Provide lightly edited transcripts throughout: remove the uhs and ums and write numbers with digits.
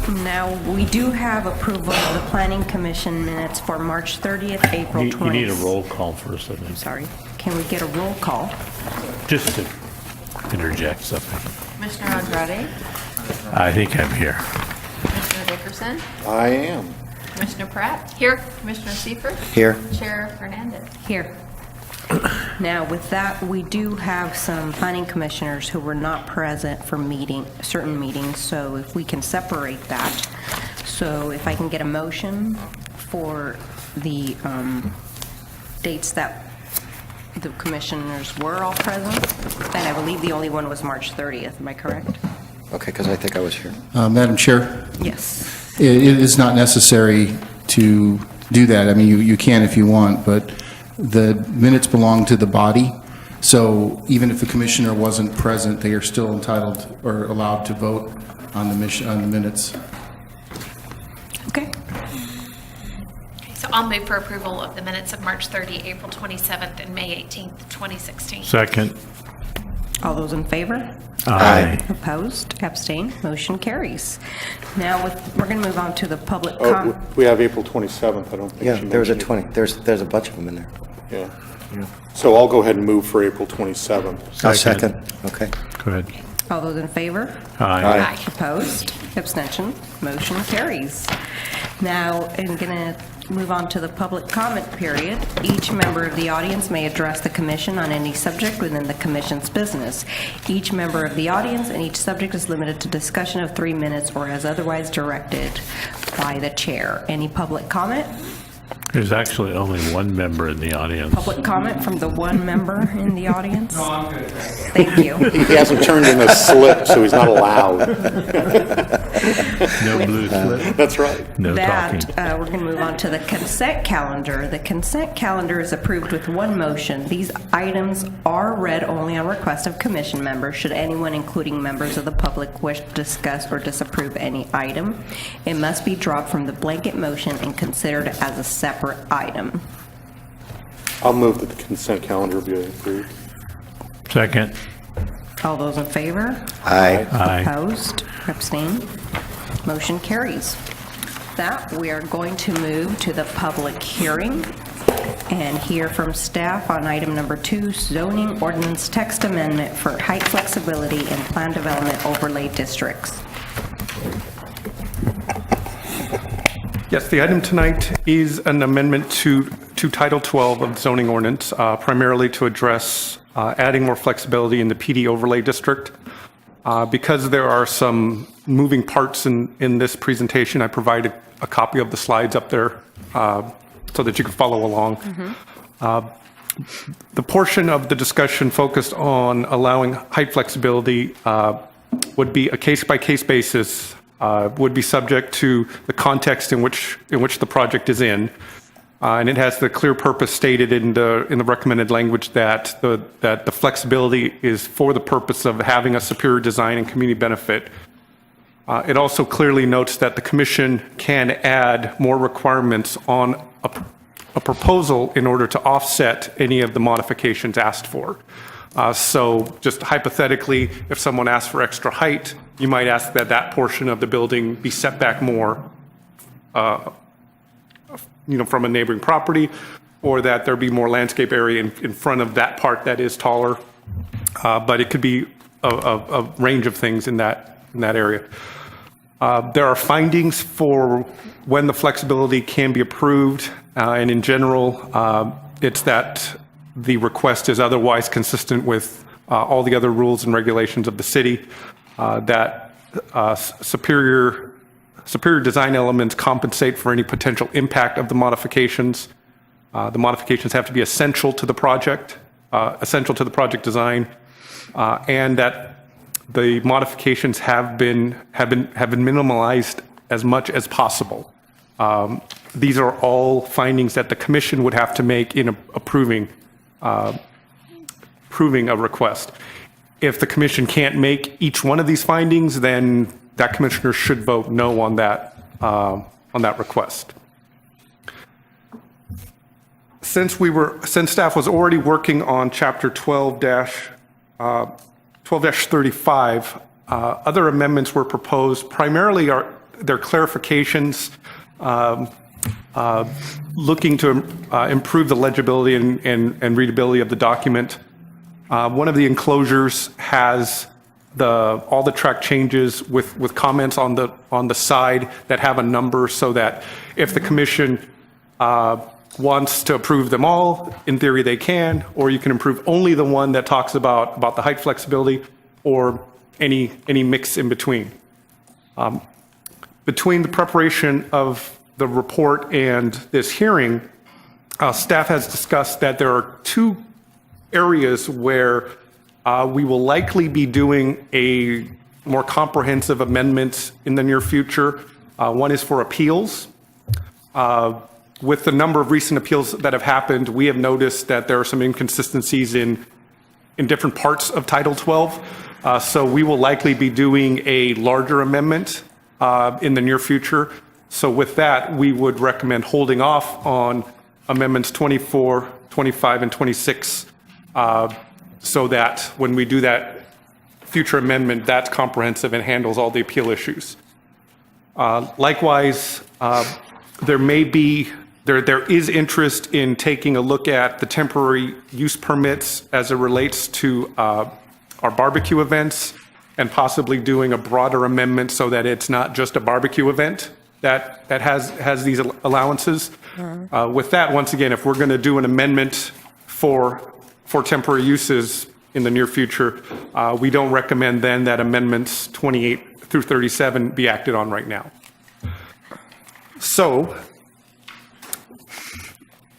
Now, we do have approval of the Planning Commission minutes for March 30th, April 20th. You need a roll call first, I think. Sorry. Can we get a roll call? Just to interject something. Commissioner Andrade, I think I'm here. Commissioner Dickerson, I am. Commissioner Pratt. Here. Commissioner Seifert. Here. Chair Hernandez. Here. Now, with that, we do have some planning commissioners who were not present for certain meetings, so if we can separate that. So if I can get a motion for the dates that the commissioners were all present, and I believe the only one was March 30th, am I correct? Okay, because I think I was here. Madam Chair, Yes. it is not necessary to do that. I mean, you can if you want, but the minutes belong to the body, so even if the commissioner wasn't present, they are still entitled or allowed to vote on the minutes. Okay. So I'll move for approval of the minutes of March 30, April 27th, and May 18th, 2016. Second. All those in favor? Aye. Opposed? Abstained? Motion carries. Now, we're going to move on to the public Oh, comment. we have April 27th, I don't think. Yeah, she there was a mentioned 20, there's a bunch of them in there. it. Yeah. So I'll go ahead and move for April 27th. I'll second. Okay. Go ahead. All those in favor? Aye. Aye. Opposed? Abstention? Motion carries. Now, I'm going to move on to the public comment period. Each member of the audience may address the commission on any subject within the commission's business. Each member of the audience and each subject is limited to discussion of 3 minutes or as otherwise directed by the chair. Any public comment? There's actually only one member in the audience. Public comment from the one member in the audience? No, I'm good. Thank you. He hasn't turned in a slip, so he's not allowed. No blue slip, That's right. no talking. We're going to move on to the consent calendar. The consent calendar is approved with one motion. These items are read only on request of commission members. Should anyone, including members of the public, wish to discuss or disapprove any item, it must be dropped from the blanket motion and considered as a separate item. I'll move that the consent calendar be approved. Second. All those in favor? Aye. Aye. Opposed? Abstained? Motion carries. That we are going to move to the public hearing and hear from staff on item number 2, zoning ordinance text amendment for height flexibility in plan development overlay districts. Yes, the item tonight is an amendment to Title 12 of the zoning ordinance, primarily to address adding more flexibility in the PD overlay district. Because there are some moving parts in this presentation, I provided a copy of the slides up there so that you can follow along. The portion of the discussion focused on allowing height flexibility would be a case-by-case basis, would be subject to the context in which the project is in. And it has the clear purpose stated in the recommended language that the flexibility is for the purpose of having a superior design and community benefit. It also clearly notes that the commission can add more requirements on a proposal in order to offset any of the modifications asked for. So just hypothetically, if someone asks for extra height, you might ask that that portion of the building be set back more from a neighboring property, or that there be more landscape area in front of that part that is taller. But it could be a range of things in that area. There are findings for when the flexibility can be approved, and in general, it's that the request is otherwise consistent with all the other rules and regulations of the city, that superior design elements compensate for any potential impact of the modifications. The modifications have to be essential to the project design, and that the modifications have been minimalized as much as possible. These are all findings that the commission would have to make in approving a request. If the commission can't make each one of these findings, then that commissioner should vote no on that request. Since staff was already working on Chapter 12-35, other amendments were proposed. Primarily, they're clarifications, looking to improve the legibility and readability of the document. One of the enclosures has all the track changes with comments on the side that have a number, so that if the commission wants to approve them all, in theory they can, or you can approve only the one that talks about the height flexibility, or any mix in between. Between the preparation of the report and this hearing, staff has discussed that there are two areas where we will likely be doing a more comprehensive amendment in the near future. One is for appeals. With the number of recent appeals that have happened, we have noticed that there are some inconsistencies in different parts of Title 12. So we will likely be doing a larger amendment in the near future. So with that, we would recommend holding off on amendments 24, 25, and 26, so that when we do that future amendment, that's comprehensive and handles all the appeal issues. Likewise, there is interest in taking a look at the temporary use permits as it relates to our barbecue events, and possibly doing a broader amendment so that it's not just a barbecue event that has these allowances. With that, once again, if we're going to do an amendment for temporary uses in the near future, we don't recommend then that amendments 28 through 37 be acted on right now. So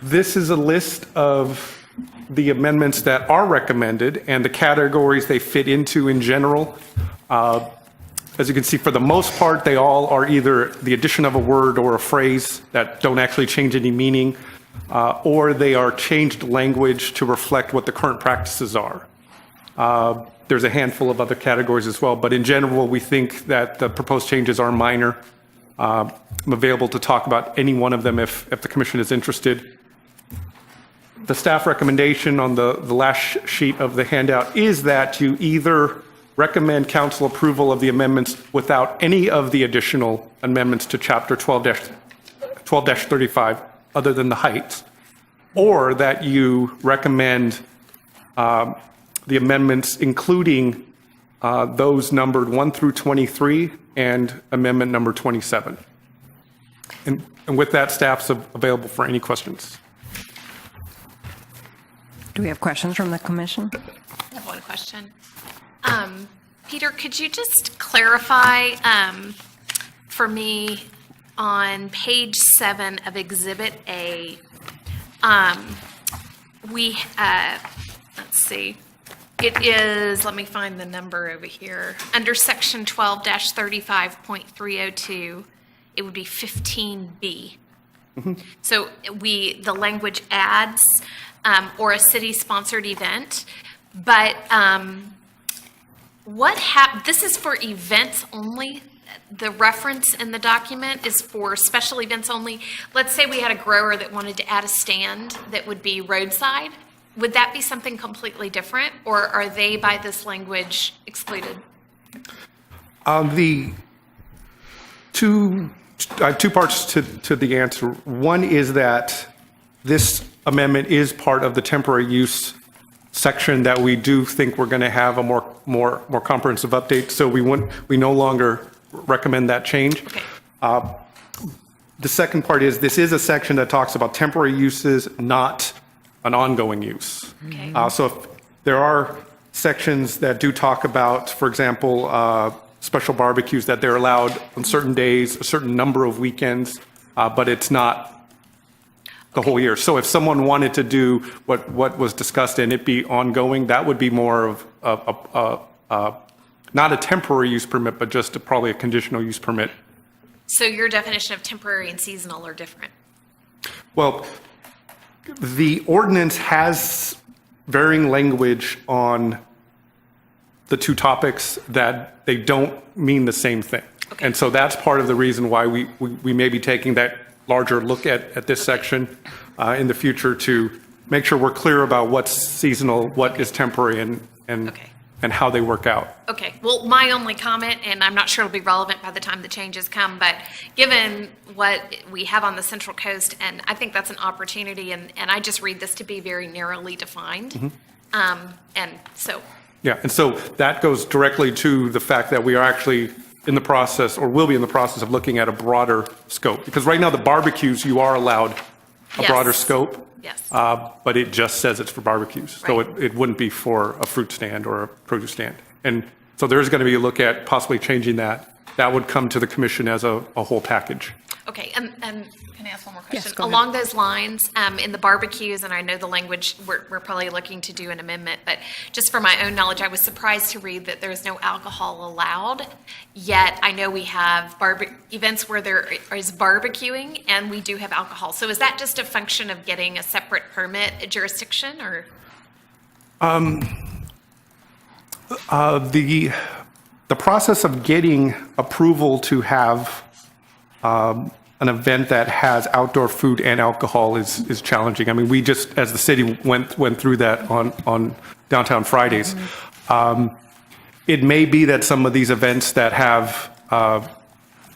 this is a list of the amendments that are recommended and the categories they fit into in general. As you can see, for the most part, they all are either the addition of a word or a phrase that don't actually change any meaning, or they are changed language to reflect what the current practices are. There's a handful of other categories as well, but in general, we think that the proposed changes are minor. I'm available to talk about any one of them if the commission is interested. The staff recommendation on the last sheet of the handout is that you either recommend council approval of the amendments without any of the additional amendments to Chapter 12-35, other than the heights, or that you recommend the amendments including those numbered 1 through 23 and amendment number 27. And with that, staff's available for any questions. Do we have questions from the commission? I have one question. Peter, could you just clarify for me on page 7 of Exhibit A, let's see, it is, let me find the number over here, under section 12-35.302, it would be 15B. So the language adds, or a city-sponsored event, but this is for events only? The reference in the document is for special events only? Let's say we had a grower that wanted to add a stand that would be roadside. Would that be something completely different, or are they, by this language, excluded? I have two parts to the answer. One is that this amendment is part of the temporary use section that we do think we're going to have a more comprehensive update. So we no longer recommend that change. Okay. The second part is this is a section that talks about temporary uses, not an ongoing use. Okay. So if there are sections that do talk about, for example, special barbecues, that they're allowed on certain days, a certain number of weekends, but it's not the whole year. So if someone wanted to do what was discussed and it be ongoing, that would be more of not a temporary use permit, but just probably a conditional use permit. So your definition of temporary and seasonal are different? Well, the ordinance has varying language on the two topics that they don't mean the same thing. Okay. And so that's part of the reason why we may be taking that larger look at this section in the future to make sure we're clear about what's seasonal, what is temporary, and Okay. and how they work out. Okay, well, my only comment, and I'm not sure it'll be relevant by the time the changes come, but given what we have on the Central Coast, and I think that's an opportunity, and I just read this to be very narrowly defined. And so, Yeah, and so that goes directly to the fact that we are actually in the process, or will be in the process of looking at a broader scope. Because right now, the barbecues, you are allowed a Yes. broader scope. Yes. But it just says it's for barbecues. So Right. it wouldn't be for a fruit stand or a produce stand. And so there is going to be a look at possibly changing that. That would come to the commission as a whole package. okay, and can I ask one more question? Yes, go ahead. Along those lines, in the barbecues, and I know the language, we're probably looking to do an amendment, but just for my own knowledge, I was surprised to read that there's no alcohol allowed, yet I know we have events where there is barbecuing, and we do have alcohol. So is that just a function of getting a separate permit jurisdiction, or? The process of getting approval to have an event that has outdoor food and alcohol is challenging. I mean, we just, as the city, went through that on Downtown Fridays. It may be that some of these events that have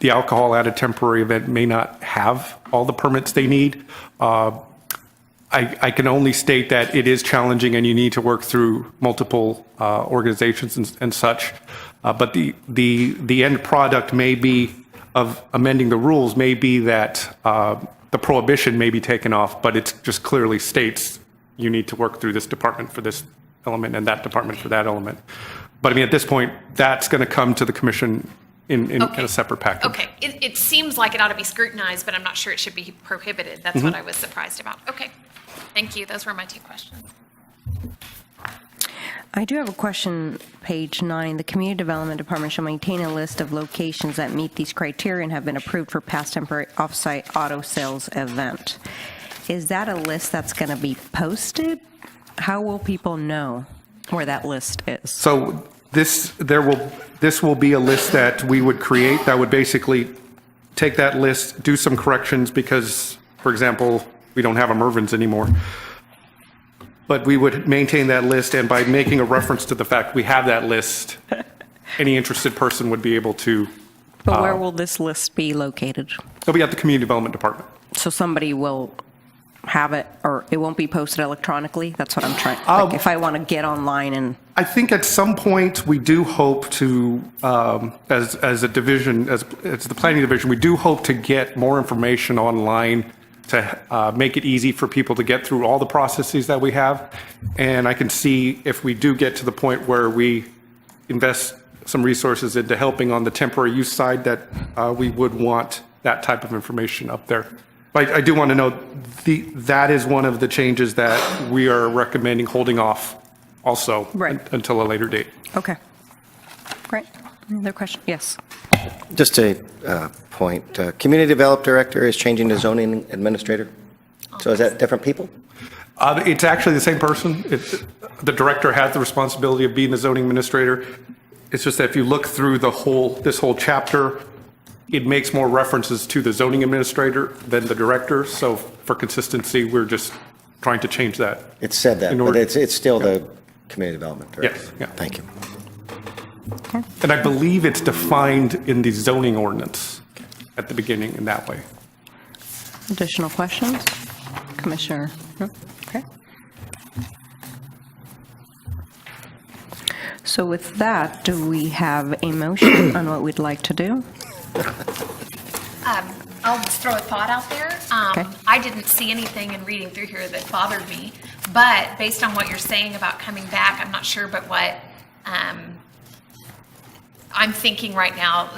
the alcohol at a temporary event may not have all the permits they need. I can only state that it is challenging and you need to work through multiple organizations and such. But the end product may be of amending the rules may be that the prohibition may be taken off, but it just clearly states you need to work through this department for this element and that department for that element. But I mean, at this point, that's going to come to the commission in a separate package. Okay, it seems like it ought to be scrutinized, but I'm not sure it should be prohibited. That's what I was surprised about. Okay, thank you. Those were my two questions. I do have a question, page 9. The Community Development Department shall maintain a list of locations that meet these criteria and have been approved for past temporary off-site auto sales event. Is that a list that's going to be posted? How will people know where that list is? So this will be a list that we would create that would basically take that list, do some corrections because, for example, we don't have a Mervyn's anymore. But we would maintain that list, and by making a reference to the fact we have that list, any interested person would be able to. But where will this list be located? It'll be at the Community Development Department. So somebody will have it, or it won't be posted electronically? That's what I'm trying, like if I want to get online and... I think at some point, we do hope to, as a division, as the planning division, we do hope to get more information online to make it easy for people to get through all the processes that we have. And I can see if we do get to the point where we invest some resources into helping on the temporary use side, that we would want that type of information up there. But I do want to note, that is one of the changes that we are recommending holding off also Right. until a later date. Okay. Great. Another question? Yes. Just a point, Community Development Director is changing to zoning administrator? So is that different people? It's actually the same person. The director has the responsibility of being the zoning administrator. It's just that if you look through this whole chapter, it makes more references to the zoning administrator than the director. So for consistency, we're just trying to change that. It said that, In but order- it's still the Community Development Director? Yes, yeah. Thank you. And I believe it's defined in the zoning ordinance at the beginning in that way. Additional questions? Commissioner? No? Okay. So with that, do we have a motion on what we'd like to do? I'll just throw a thought out there. Okay. I didn't see anything in reading through here that bothered me, but based on what you're saying about coming back, I'm not sure, but what I'm thinking right now,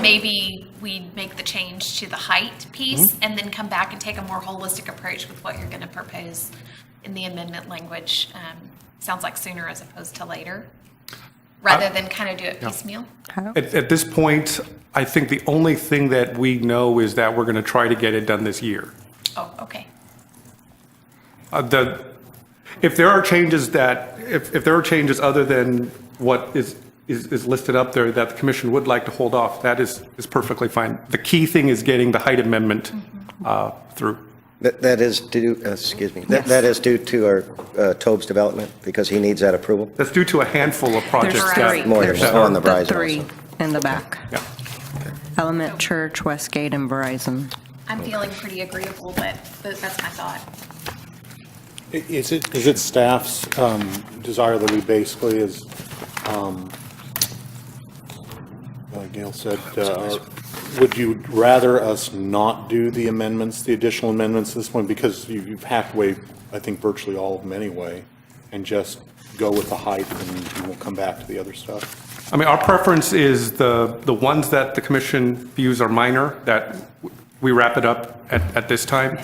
maybe we make the change to the height piece and then come back and take a more holistic approach with what you're going to propose in the amendment language. Sounds like sooner as opposed to later, rather than kind of do it piecemeal. How? At this point, I think the only thing that we know is that we're going to try to get it done this year. Oh, okay. If there are changes if there are changes other than what is listed up there that the commission would like to hold off, that is perfectly fine. The key thing is getting the height amendment through. That is due, excuse me, that is due to our Tobes development, because he needs that approval? That's due to a handful of projects There's that. three. More There's on the the Verizon three also. in the back. Yeah. Element Church, Westgate, and Verizon. I'm feeling pretty agreeable, but that's my thought. Is it staff's desire that we basically, as Gail said, would you rather us not do the amendments, the additional amendments at this point? Because you've hacked away, I think, virtually all of them anyway, and just go with the height and you won't come back to the other stuff? I mean, our preference is the ones that the commission views are minor, that we wrap it up at this time.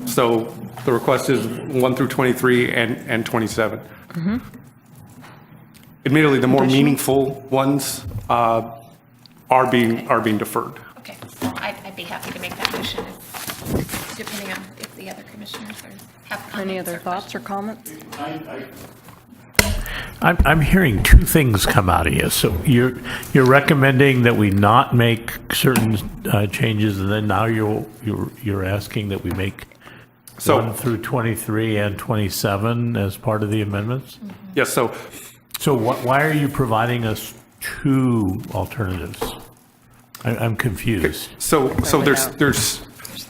So the request is 1 through 23 and 27. Admittedly, the more meaningful ones are being deferred. Okay, well, I'd be happy to make that motion, depending on if the other commissioners have comments. Any other thoughts or comments? I'm hearing two things come out of you. So you're recommending that we not make certain changes, and then now you're asking that we make So- 1 through 23 and 27 as part of the amendments? Yes, so So why are you providing us two alternatives? I'm confused. So there's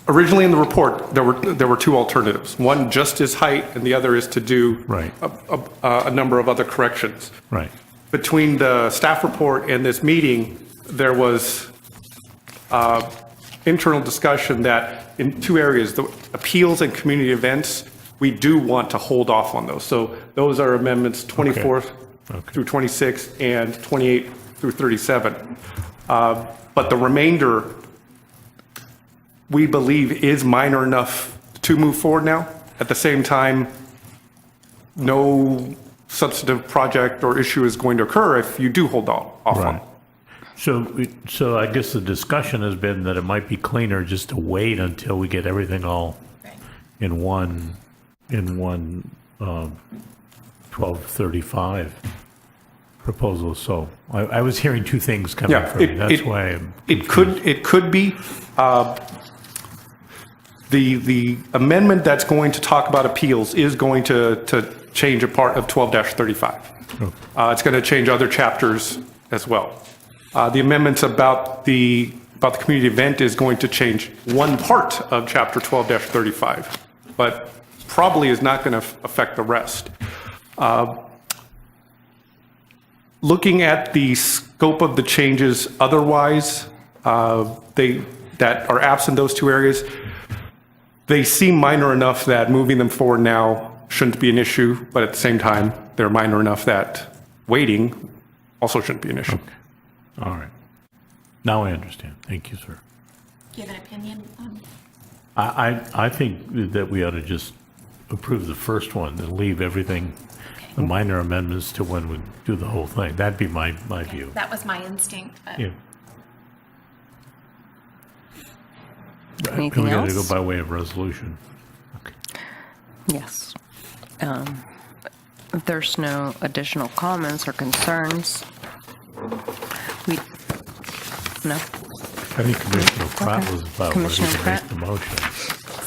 originally in the report, there were two alternatives. One just is height, and the other is to do Right. a number of other corrections. Right. Between the staff report and this meeting, there was internal discussion that in two areas, the appeals and community events, we do want to hold off on those. So those are amendments 24 through 26 and 28 through 37. But the remainder, we believe, is minor enough to move forward now. At the same time, no substantive project or issue is going to occur if you do hold off on Right. it. So I guess the discussion has been that it might be cleaner just to wait until we get everything all in one 1235 proposal. So I was hearing two things coming Yeah, from you. That's why I'm it could be. The amendment that's going to talk about appeals is going to change a part of 12-35. It's going to change other chapters as well. The amendments about the community event is going to change one part of chapter 12-35, but probably is not going to affect the rest. Looking at the scope of the changes otherwise, that are absent those two areas, they seem minor enough that moving them forward now shouldn't be an issue, but at the same time, they're minor enough that waiting also shouldn't be an issue. All right. Now I understand. Thank you, sir. Do you have an opinion on? I think that we ought to just approve the first one and leave everything, the minor amendments, to when we do the whole thing. That'd be my view. That was my instinct, but. Yeah. Anything We got to else? go by way of resolution. Okay. Yes. If there's no additional comments or concerns, no? I think Commissioner Pratt was about ready Commissioner to make Pratt? the motion.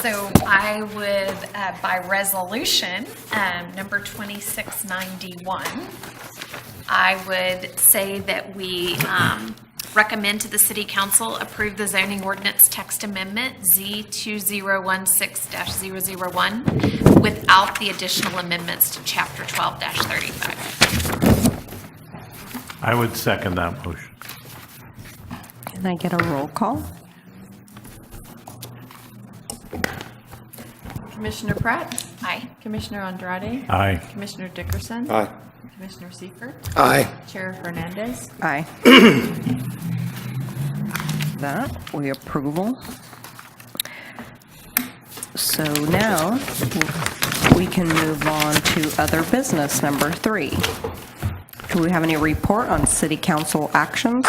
So I would, by resolution, number 2691, I would say that we recommend to the City Council approve the zoning ordinance text amendment Z2016-001 without the additional amendments to Chapter 12-35. I would second that motion. Can I get a roll call? Commissioner Pratt? Aye. Commissioner Andrade? Aye. Commissioner Dickerson? Aye. Commissioner Seifert? Aye. Chair Hernandez? Aye. That, we approval. So now, we can move on to other business, number 3. Do we have any report on city council actions?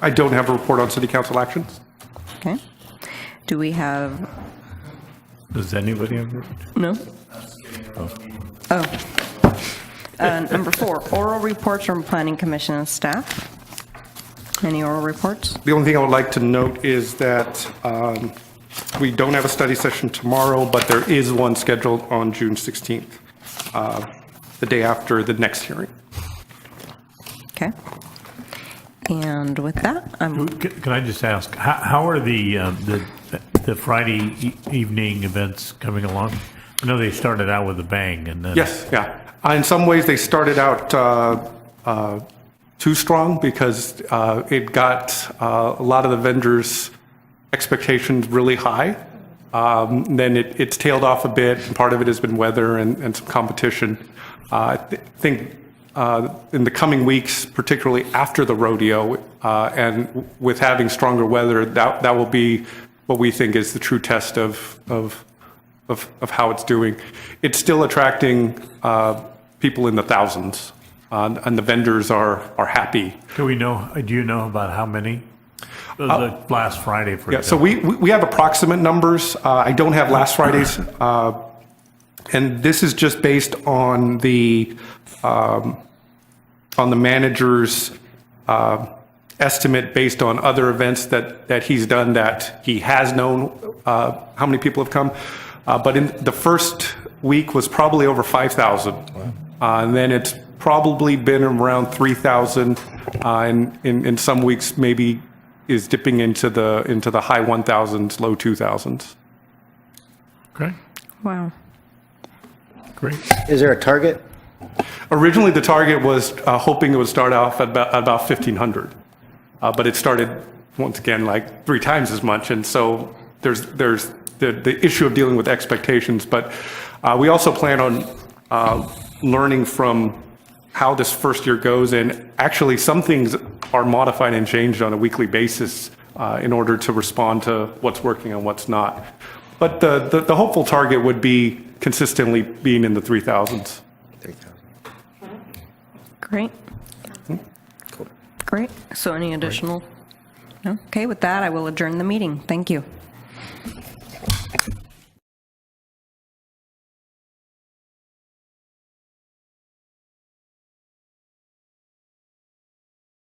I don't have a report on city council actions. Okay. Do we have, Does anybody have? no? Oh. Number 4, oral reports from planning commission and staff. Any oral reports? The only thing I would like to note is that we don't have a study session tomorrow, but there is one scheduled on June 16th, the day after the next hearing. Okay. And with that, Can I just ask, how are the Friday evening events coming along? I know they started out with a bang and then. Yes, yeah. In some ways, they started out too strong because it got a lot of the vendors' expectations really high. Then it's tailed off a bit, and part of it has been weather and some competition. I think in the coming weeks, particularly after the rodeo, and with having stronger weather, that will be what we think is the true test of how it's doing. It's still attracting people in the thousands, and the vendors are happy. Do you know about how many? The last Friday, for Yeah, so example. we have approximate numbers. I don't have last Friday's, and this is just based on the manager's estimate based on other events that he's done that he has known how many people have come. But in the first week was probably over 5,000. And then it's probably been around 3,000. And in some weeks, maybe is dipping into the high 1,000s, low 2,000s. Okay, wow. great. Is there a target? Originally, the target was hoping it would start off at about 1,500. But it started, once again, like 3 times as much. And so there's the issue of dealing with expectations. But we also plan on learning from how this first year goes. And actually, some things are modified and changed on a weekly basis in order to respond to what's working and what's not. But the hopeful target would be consistently being in the 3,000s. 3,000. Great. Great. So any additional? No? Okay, with that, I will adjourn the meeting. Thank you.